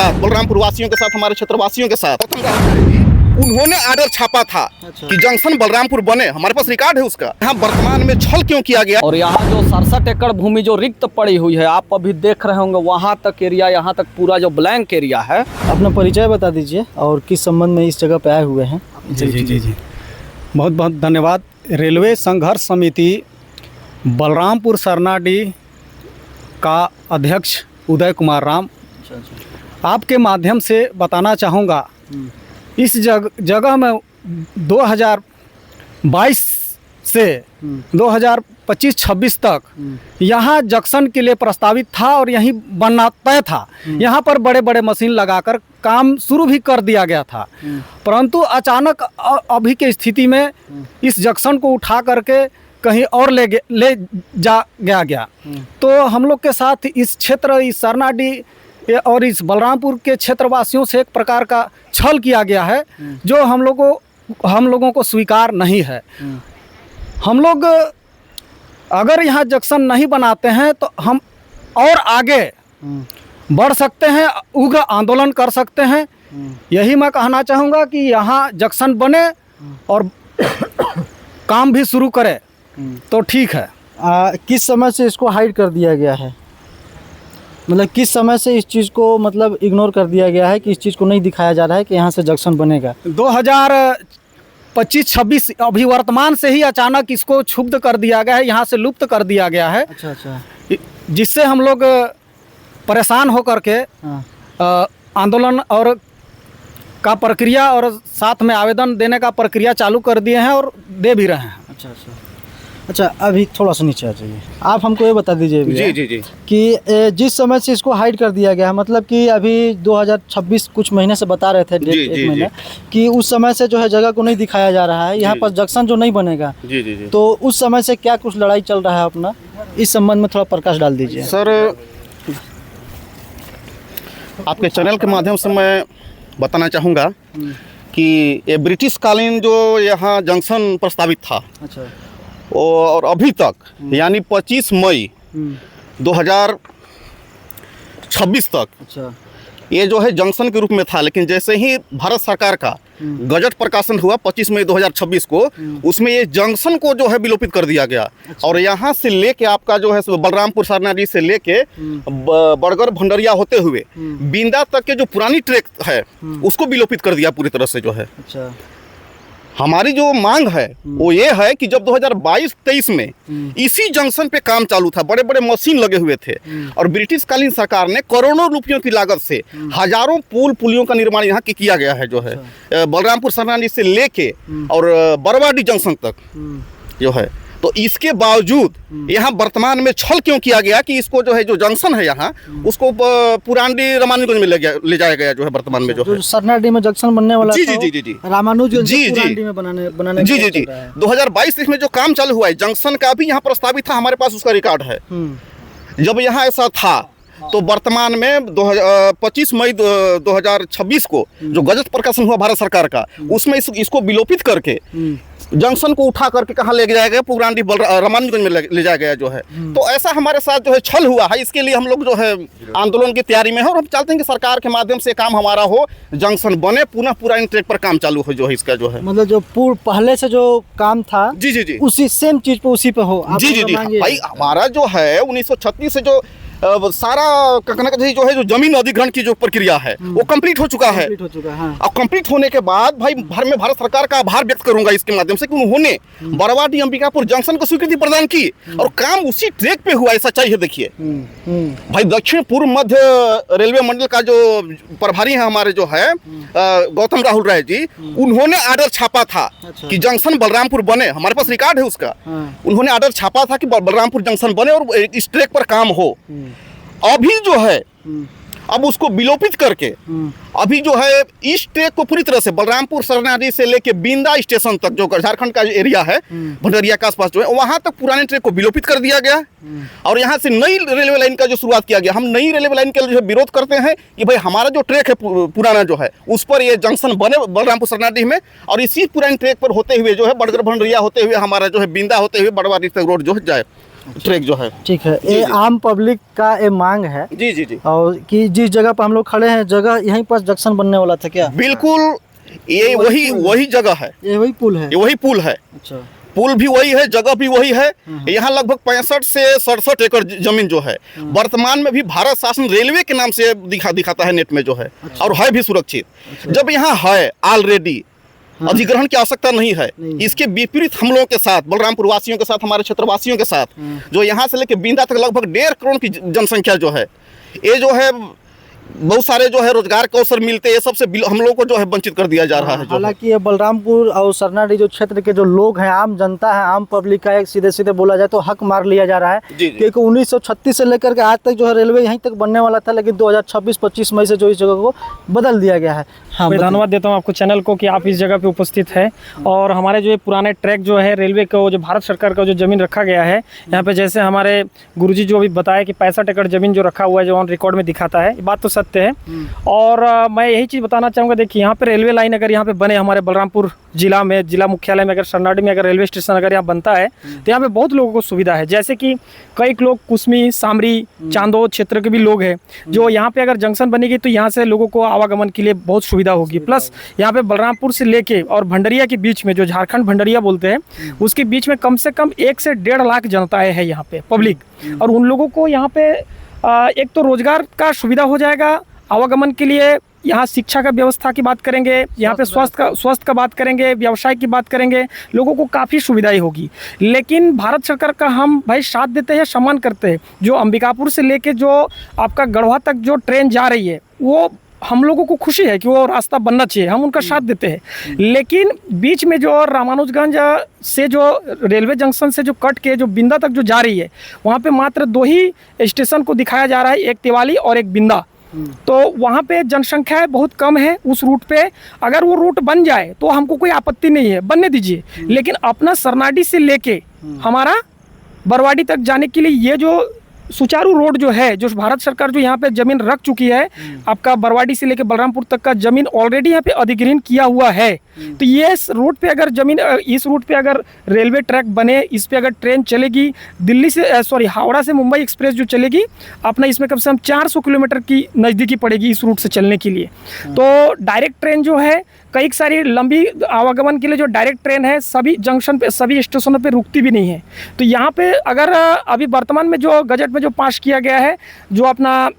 बलरामपुर वासियों के साथ, हमारे क्षेत्रवासियों के साथ उन्होंने आर्डर छापा था कि जंक्शन बलरामपुर बने। हमारे पास रिकॉर्ड है उसका। यहाँ वर्तमान में छल क्यों किया गया। और यहाँ जो 67 एकड़ भूमि जो रिक्त पड़ी हुई है, आप अभी देख रहे होंगे, वहाँ तक एरिया, यहाँ तक पूरा जो ब्लैंक एरिया है। अपना परिचय बता दीजिए और किस संबंध में इस जगह पे आए हुए हैं। जी बहुत बहुत धन्यवाद। रेलवे संघर्ष समिति बलरामपुर सरनाडीह का अध्यक्ष उदय कुमार राम, आपके माध्यम से बताना चाहूँगा, इस जगह में 2022 से 2025-26 तक यहाँ जंक्शन के लिए प्रस्तावित था और यहीं बनना तय था। यहाँ पर बड़े बड़े मशीन लगाकर काम शुरू भी कर दिया गया था, परंतु अचानक अभी के स्थिति में इस जंक्शन को उठा करके कहीं और ले जा गया। तो हम लोग के साथ इस क्षेत्र, इस सरनाडीह और इस बलरामपुर के क्षेत्रवासियों से एक प्रकार का छल किया गया है, जो हम लोगों को स्वीकार नहीं है। हम लोग अगर यहाँ जंक्शन नहीं बनाते हैं तो हम और आगे बढ़ सकते हैं, उग्र आंदोलन कर सकते हैं। यही मैं कहना चाहूँगा कि यहाँ जंक्शन बने और काम भी शुरू करे तो ठीक है। किस समय से इसको हाइड कर दिया गया है, मतलब किस समय से इस चीज़ को मतलब इग्नोर कर दिया गया है कि इस चीज़ को नहीं दिखाया जा रहा है कि यहाँ से जंक्शन बनेगा। 2025-26 अभी वर्तमान से ही अचानक इसको क्षुब्ध कर दिया गया है, यहाँ से लुप्त कर दिया गया है। अच्छा। जिससे हम लोग परेशान होकर के आंदोलन और का प्रक्रिया और साथ में आवेदन देने का प्रक्रिया चालू कर दिए हैं और दे भी रहे हैं। अच्छा, अभी थोड़ा सा नीचे आ जाइए। आप हमको ये बता दीजिए जी कि जिस समय से इसको हाइड कर दिया गया है, मतलब कि अभी 2026 कुछ महीने से बता रहे थे, डेट एक महीने, कि उस समय से जो है जगह को नहीं दिखाया जा रहा है, यहाँ पर जंक्शन जो नहीं बनेगा। जी। तो उस समय से क्या कुछ लड़ाई चल रहा है अपना, इस संबंध में थोड़ा प्रकाश डाल दीजिए। सर, आपके चैनल के माध्यम से मैं बताना चाहूँगा कि ये ब्रिटिश कालीन जो यहाँ जंक्शन प्रस्तावित था, अच्छा, और अभी तक यानी 25 मई 2026 तक, अच्छा, ये जो है जंक्शन के रूप में था। लेकिन जैसे ही भारत सरकार का गजट प्रकाशन हुआ 25 मई 2026 को, उसमें ये जंक्शन को जो है विलोपित कर दिया गया। अच्छा। और यहाँ से लेके आपका जो है बलरामपुर सरनाडीह से लेके बड़गर भंडरिया होते हुए बिंदा तक के जो पुरानी ट्रैक है उसको विलोपित कर दिया पूरी तरह से जो है। अच्छा। हमारी जो मांग है वो ये है कि जब 2022-23 में इसी जंक्शन पे काम चालू था, बड़े बड़े मशीन लगे हुए थे, और ब्रिटिश कालीन सरकार ने करोड़ों रुपयों की लागत से हजारों पुलियों का निर्माण यहाँ किया गया है जो है, बलरामपुर सरनाडीह से लेके और बरवाडीह जंक्शन तक जो है। तो इसके बावजूद यहाँ वर्तमान में छल क्यों किया गया कि इसको जो है, जो जंक्शन है यहाँ, उसको पुरानी रामानुजगंज में ले जाया गया जो है वर्तमान में जो है। सरनाडीह में जंक्शन बनने वाला जी रामानुजगंज में बनाने जी 2022 में जो काम चालू हुआ है जंक्शन का, भी यहाँ प्रस्तावित था, हमारे पास उसका रिकॉर्ड है। जब यहाँ ऐसा था तो वर्तमान में 25 मई 2026 को जो गजट प्रकाशन हुआ भारत सरकार का, उसमें इसको विलोपित करके जंक्शन को उठा करके कहाँ ले जाया गया, पुरानी रामानुजगंज में ले जाया गया जो है। तो ऐसा हमारे साथ जो है छल हुआ है। इसके लिए हम लोग जो है आंदोलन की तैयारी में है और हम चाहते हैं कि सरकार के माध्यम से काम हमारा हो, जंक्शन बने, पुनः पुरानी ट्रैक पर काम चालू हो जो है इसका जो है। मतलब जो पहले से जो काम था जी उसी सेम चीज पे उसी पे हो। जी भाई, हमारा जो है 1936 से जो सारा जो है, जो जमीन अधिग्रहण की जो प्रक्रिया है वो कंप्लीट हो चुका है। हाँ। अब कंप्लीट होने के बाद भाई मैं भारत सरकार का आभार व्यक्त करूंगा इसके माध्यम से कि उन्होंने बरवाडीह अंबिकापुर जंक्शन को स्वीकृति प्रदान की और काम उसी ट्रैक पे हुआ है। सच्चाई है, देखिए भाई, दक्षिण पूर्व मध्य रेलवे मंडल का जो प्रभारी है हमारे जो है गौतम राहुल राय जी, उन्होंने आर्डर छापा था कि जंक्शन बलरामपुर बने। हमारे पास रिकॉर्ड है उसका। उन्होंने आर्डर छापा था कि बलरामपुर जंक्शन बने और इस ट्रैक पर काम हो। अभी जो है, अब उसको विलोपित करके अभी जो है इस ट्रैक को पूरी तरह से बलरामपुर सरनाडीह से लेके बिंदा स्टेशन तक, जो झारखंड का एरिया है भंडरिया के आसपास जो है, वहां तक पुराने ट्रैक को विलोपित कर दिया गया और यहाँ से नई रेलवे लाइन का जो शुरुआत किया गया। हम नई रेलवे लाइन के जो विरोध करते हैं कि भाई हमारा जो ट्रैक है पुराना जो है, उस पर ये जंक्शन बने बलरामपुर सरनाडीह में, और इसी पुराने ट्रैक पर होते हुए जो है बड़गर भंडरिया होते हुए हमारा जो है बिंदा होते हुए बड़वाडीह तक रोड जो है जाए। ट्रैक जो है। ठीक है, जी, ये जी। आम पब्लिक का ये मांग है। जी जी जी, और कि जिस जगह पर हम लोग खड़े हैं, जगह यहीं पर जंक्शन बनने वाला था क्या? बिल्कुल ये वही जगह है, ये वही पुल है? ये वही पुल है। अच्छा। पुल भी वही है, जगह भी वही है। यहाँ लगभग 65 से 67 एकड़ जमीन जो है वर्तमान में भी भारत शासन रेलवे के नाम से दिखाता है नेट में जो है, और है भी सुरक्षित। जब यहाँ है ऑलरेडी, अधिग्रहण की आवश्यकता नहीं है। इसके विपरीत हम लोगों के साथ, बलरामपुर वासियों के साथ, हमारे क्षेत्रवासियों के साथ, जो यहाँ से लेकर बिंदा तक लगभग 1.5 करोड़ की जनसंख्या जो है, ये जो है बहुत सारे जो है रोजगार के अवसर मिलते हैं, ये सबसे हम लोगों को जो है वंचित कर दिया जा रहा है। हालांकि ये बलरामपुर और सरनाडी जो क्षेत्र के जो लोग हैं, आम जनता है, आम पब्लिक का एक सीधे सीधे बोला जाए तो हक मार लिया जा रहा है। क्योंकि 1936 से लेकर के आज तक जो है रेलवे यहीं तक बनने वाला था, लेकिन 2026-25 मई से जो इस जगह को बदल दिया गया है। हाँ, मैं धन्यवाद देता हूँ आपको चैनल को कि आप इस जगह पे उपस्थित है। और हमारे जो ये पुराने ट्रैक जो है रेलवे को, जो भारत सरकार का जो ज़मीन रखा गया है यहाँ पे, जैसे हमारे गुरुजी जो अभी बताया कि 65 एकड़ ज़मीन जो रखा हुआ है, जो ऑन रिकॉर्ड में दिखाता है, ये बात तो सत्य है। और मैं यही चीज़ बताना चाहूँगा, देखिए यहाँ पे रेलवे लाइन अगर यहाँ पे बने, हमारे बलरामपुर जिला में, जिला मुख्यालय में अगर सरनाडी में अगर रेलवे स्टेशन अगर यहाँ बनता है तो यहाँ पे बहुत लोगों को सुविधा है। जैसे कि कई लोग कुसमी, सामरी, चांदोद क्षेत्र के भी लोग हैं, जो यहाँ पे अगर जंक्शन बनेगी तो यहाँ से लोगों को आवागमन के लिए बहुत सुविधा होगी। प्लस यहाँ पे बलरामपुर से लेके और भंडरिया के बीच में, जो झारखंड भंडरिया बोलते हैं, उसके बीच में कम से कम 1 से 1.5 लाख जनताएं है यहाँ पे पब्लिक। और उन लोगों को यहाँ पे एक तो रोजगार का सुविधा हो जाएगा, आवागमन के लिए। यहाँ शिक्षा का व्यवस्था की बात करेंगे, यहाँ पे स्वास्थ्य का बात करेंगे, व्यवसाय की बात करेंगे, लोगों को काफ़ी सुविधाएं होगी। लेकिन भारत सरकार का हम भाई साथ देते हैं, सम्मान करते हैं। जो अंबिकापुर से लेके जो आपका गढ़वा तक जो ट्रेन जा रही है, वो हम लोगों को खुशी है कि वो रास्ता बनना चाहिए, हम उनका साथ देते हैं। लेकिन बीच में जो रामानुजगंज से जो रेलवे जंक्शन से जो कट के जो बिंदा तक जो जा रही है, वहाँ पे मात्र 2 ही स्टेशन को दिखाया जा रहा है, एक तिवाली और एक बिंदा। तो वहाँ पे जनसंख्या बहुत कम है उस रूट पे। अगर वो रूट बन जाए तो हमको कोई आपत्ति नहीं है, बनने दीजिए। लेकिन अपना सरनाडी से लेके हमारा बरवाडी तक जाने के लिए ये जो सुचारू रोड जो है, जो भारत सरकार जो यहाँ पे जमीन रख चुकी है, आपका बरवाडी से लेके बलरामपुर तक का जमीन ऑलरेडी यहाँ पे अधिग्रहण किया हुआ है। तो ये रूट पे अगर जमीन, इस रूट पे अगर रेलवे ट्रैक बने, इस पे अगर ट्रेन चलेगी, दिल्ली से हावड़ा से मुंबई एक्सप्रेस जो चलेगी अपना, इसमें कम से कम 400 किलोमीटर की नज़दीकी पड़ेगी इस रूट से चलने के लिए। तो डायरेक्ट ट्रेन जो है, कई सारी लंबी आवागमन के लिए जो डायरेक्ट ट्रेन है, सभी जंक्शन पे, सभी स्टेशनों पे रुकती भी नहीं है। तो यहाँ पे अगर अभी वर्तमान में जो गजट में जो पास किया गया है, जो अपना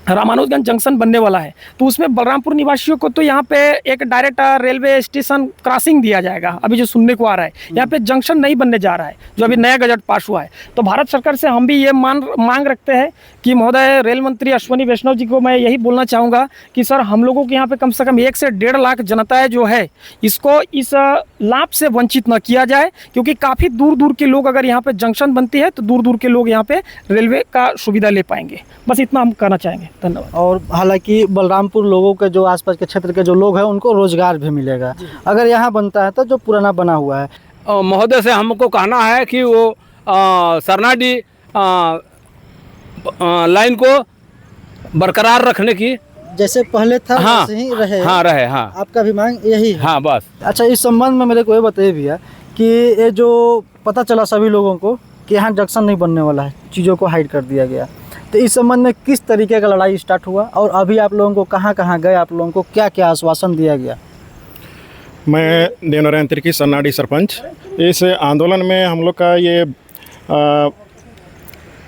रामानुजगंज जंक्शन बनने वाला है, तो उसमें बलरामपुर निवासियों को तो यहाँ पे एक डायरेक्ट रेलवे स्टेशन क्रॉसिंग दिया जाएगा। अभी जो सुनने को आ रहा है, यहाँ पे जंक्शन नहीं बनने जा रहा है, जो अभी नया गजट पास हुआ है। तो भारत सरकार से हम भी ये मांग रखते हैं कि महोदय रेल मंत्री अश्विनी वैष्णव जी को मैं यही बोलना चाहूँगा कि सर, हम लोगों के यहाँ पे कम से कम 1 से 1.5 लाख जनताएँ जो है, इसको इस लाभ से वंचित न किया जाए। क्योंकि काफ़ी दूर दूर के लोग, अगर यहाँ पे जंक्शन बनती है तो दूर दूर के लोग यहाँ पे रेलवे का सुविधा ले पाएंगे। बस इतना हम कहना चाहेंगे। धन्यवाद। और हालांकि बलरामपुर लोगों के जो आसपास के क्षेत्र के जो लोग हैं, उनको रोजगार भी मिलेगा अगर यहाँ बनता है, तो जो पुराना बना हुआ है। महोदय से हमको कहना है कि वो सरनाडी लाइन को बरकरार रखने की, जैसे पहले था हाँ, वैसे ही रहे। हाँ रहे, हाँ। आपका भी मांग यही है? हाँ, बस। अच्छा, इस संबंध में मेरे को ये बताइए भैया कि ये जो पता चला सभी लोगों को कि यहाँ जंक्शन नहीं बनने वाला है, चीज़ों को हाइड कर दिया गया, तो इस संबंध में किस तरीके का लड़ाई स्टार्ट हुआ और अभी आप लोगों को कहाँ कहाँ गए, आप लोगों को क्या क्या आश्वासन दिया गया? मैं देवनारायण तिर्की सरनाडी सरपंच। इस आंदोलन में हम लोग का ये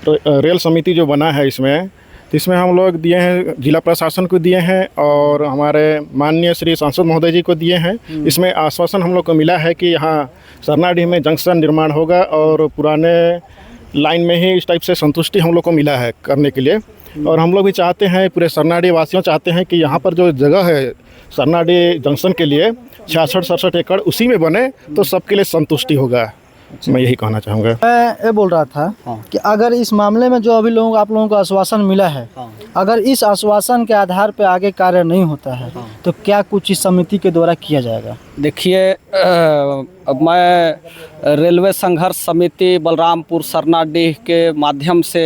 रेल समिति जो बना है, इसमें हम लोग दिए हैं, जिला प्रशासन को दिए हैं और हमारे माननीय श्री सांसद महोदय जी को दिए हैं। इसमें आश्वासन हम लोग को मिला है कि यहाँ सरनाडी में जंक्शन निर्माण होगा और पुराने लाइन में ही इस टाइप से संतुष्टि हम लोग को मिला है करने के लिए। और हम लोग भी चाहते हैं, पूरे सरनाडी वासियों चाहते हैं कि यहाँ पर जो जगह है सरनाडी जंक्शन के लिए 66-67 एकड़ उसी में बने तो सबके लिए संतुष्टि होगा। मैं यही कहना चाहूँगा। मैं ये बोल रहा था कि अगर इस मामले में जो अभी आप लोगों को आश्वासन मिला है, अगर इस आश्वासन के आधार पर आगे कार्य नहीं होता है, तो क्या कुछ इस समिति के द्वारा किया जाएगा? देखिए, मैं रेलवे संघर्ष समिति बलरामपुर सरनाडीह के माध्यम से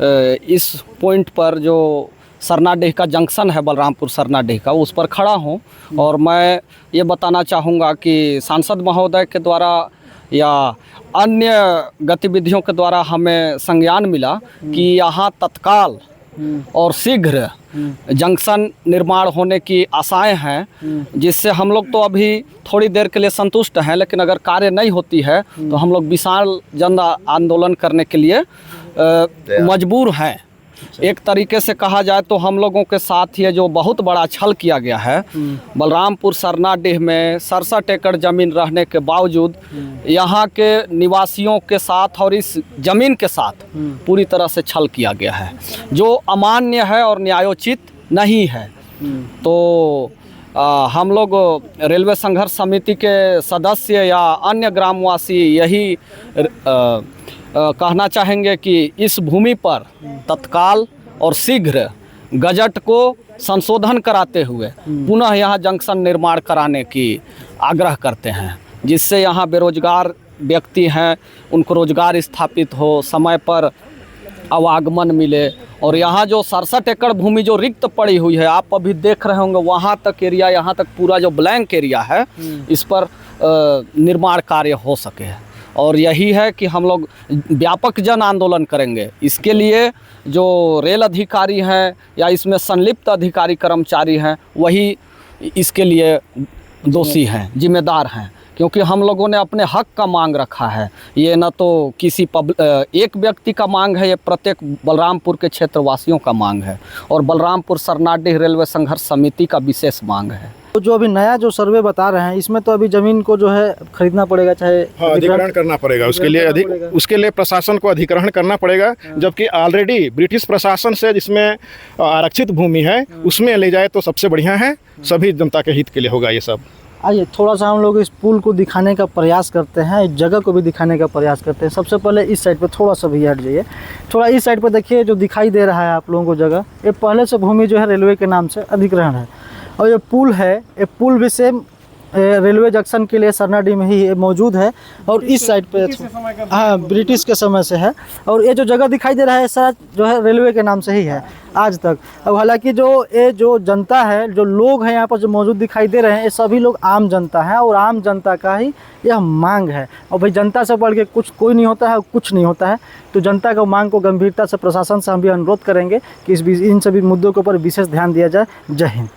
इस पॉइंट पर, जो सरनाडीह का जंक्शन है बलरामपुर सरनाडीह का, उस पर खड़ा हूँ। और मैं ये बताना चाहूँगा कि सांसद महोदय के द्वारा या अन्य गतिविधियों के द्वारा हमें संज्ञान मिला कि यहाँ तत्काल और शीघ्र जंक्शन निर्माण होने की आशाएं हैं, जिससे हम लोग तो अभी थोड़ी देर के लिए संतुष्ट हैं, लेकिन अगर कार्य नहीं होती है तो हम लोग विशाल जन आंदोलन करने के लिए मजबूर हैं। एक तरीके से कहा जाए तो हम लोगों के साथ ये जो बहुत बड़ा छल किया गया है, बलरामपुर सरनाडीह में 67 एकड़ ज़मीन रहने के बावजूद यहाँ के निवासियों के साथ और इस ज़मीन के साथ पूरी तरह से छल किया गया है, जो अमान्य है और न्यायोचित नहीं है। तो हम लोग रेलवे संघर्ष समिति के सदस्य या अन्य ग्रामवासी यही कहना चाहेंगे कि इस भूमि पर तत्काल और शीघ्र गजट को संशोधन कराते हुए पुनः यहाँ जंक्शन निर्माण कराने की आग्रह करते हैं, जिससे यहाँ बेरोजगार व्यक्ति हैं उनको रोजगार स्थापित हो, समय पर आवागमन मिले। और यहाँ जो 67 एकड़ भूमि जो रिक्त पड़ी हुई है, आप अभी देख रहे होंगे वहाँ तक एरिया, यहाँ तक पूरा जो ब्लैंक एरिया है, इस पर निर्माण कार्य हो सके। और यही है कि हम लोग व्यापक जन आंदोलन करेंगे। इसके लिए जो रेल अधिकारी हैं या इसमें संलिप्त अधिकारी कर्मचारी हैं, वही इसके लिए दोषी हैं, जिम्मेदार हैं, क्योंकि हम लोगों ने अपने हक का मांग रखा है। ये न तो किसी एक व्यक्ति का मांग है, ये प्रत्येक बलरामपुर के क्षेत्रवासियों का मांग है और बलरामपुर सरनाडीह रेलवे संघर्ष समिति का विशेष मांग है। तो जो अभी नया जो सर्वे बता रहे हैं, इसमें तो अभी ज़मीन को जो है खरीदना पड़ेगा, चाहे अधिग्रहण करना पड़ेगा। उसके लिए प्रशासन को अधिग्रहण करना पड़ेगा, जबकि ऑलरेडी ब्रिटिश प्रशासन से जिसमें आरक्षित भूमि है उसमें ले जाए तो सबसे बढ़िया है, सभी जनता के हित के लिए होगा ये सब। आइए थोड़ा सा हम लोग इस पुल को दिखाने का प्रयास करते हैं, इस जगह को भी दिखाने का प्रयास करते हैं। सबसे पहले इस साइड पे थोड़ा सा भी हट जाइए, थोड़ा इस साइड पे देखिए जो दिखाई दे रहा है आप लोगों को जगह, ये पहले से भूमि जो है रेलवे के नाम से अधिग्रहण है। और ये पुल है, ये पुल भी सेम रेलवे जंक्शन के लिए सरनाडीह में ही मौजूद है। और इस साइड पे हाँ ब्रिटिश के समय से है। और ये जो जगह दिखाई दे रहा है सारा जो है रेलवे के नाम से ही है आज तक। अब हालांकि जो जनता है, जो लोग हैं यहाँ पर जो मौजूद दिखाई दे रहे हैं, ये सभी लोग आम जनता हैं और आम जनता का ही यह मांग है। और भाई जनता से बढ़ के कोई नहीं होता है, कुछ नहीं होता है। तो जनता का मांग को गंभीरता से प्रशासन से हम भी अनुरोध करेंगे कि इन सभी मुद्दों के ऊपर विशेष ध्यान दिया जाए। जय हिंद।